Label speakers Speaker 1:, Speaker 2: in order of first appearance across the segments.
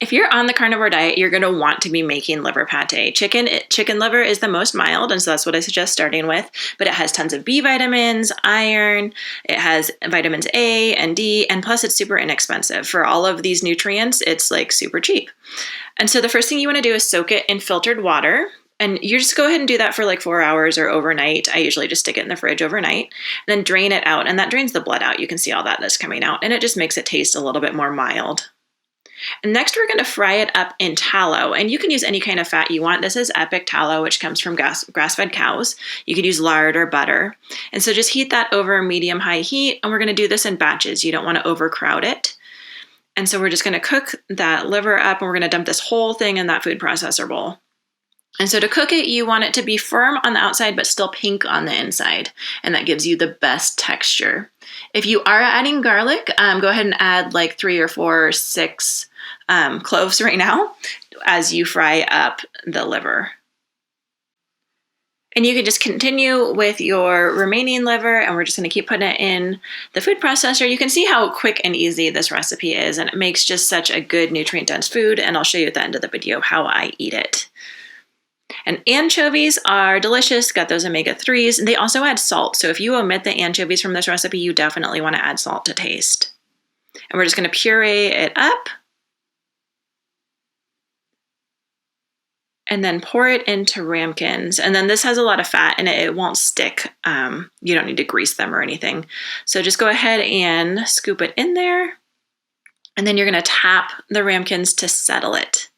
Speaker 1: If you're on the carnivore diet, you're going to want to be making liver pate. Chicken liver is the most mild, and so that's what I suggest starting with. But it has tons of B vitamins, iron, it has vitamins A and D, and plus it's super inexpensive. For all of these nutrients, it's like super cheap. And so the first thing you want to do is soak it in filtered water. And you just go ahead and do that for like 4 hours or overnight. I usually just stick it in the fridge overnight, then drain it out. And that drains the blood out. You can see all that's coming out. And it just makes it taste a little bit more mild. And next, we're going to fry it up in tallow. And you can use any kind of fat you want. This is Epic tallow, which comes from grass-fed cows. You could use lard or butter. And so just heat that over medium-high heat. And we're going to do this in batches. You don't want to overcrowd it. And so we're just going to cook that liver up, and we're going to dump this whole thing in that food processor bowl. And so to cook it, you want it to be firm on the outside, but still pink on the inside. And that gives you the best texture. If you are adding garlic, go ahead and add like 3 or 4 or 6 cloves right now as you fry up the liver. And you can just continue with your remaining liver, and we're just going to keep putting it in the food processor. You can see how quick and easy this recipe is, and it makes just such a good nutrient-dense food, and I'll show you at the end of the video how I eat it. And anchovies are delicious, got those omega-3s, and they also add salt. So if you omit the anchovies from this recipe, you definitely want to add salt to taste. And we're just going to puree it up. And then pour it into ramekins. And then this has a lot of fat in it. It won't stick. You don't need to grease them or anything. So just go ahead and scoop it in there. And then you're going to tap the ramekins to settle it.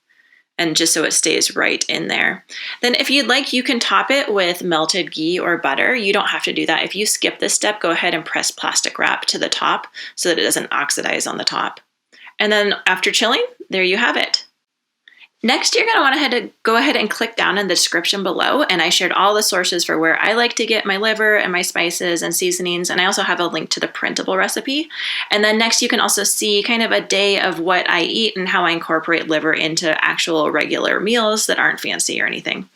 Speaker 1: And just so it stays right in there. Then if you'd like, you can top it with melted ghee or butter. You don't have to do that. If you skip this step, go ahead and press plastic wrap to the top so that it doesn't oxidize on the top. And then after chilling, there you have it. Next, you're going to want to go ahead and click down in the description below, and I shared all the sources for where I like to get my liver and my spices and seasonings, and I also have a link to the printable recipe. And then next, you can also see kind of a day of what I eat and how I incorporate liver into actual regular meals that aren't fancy or anything.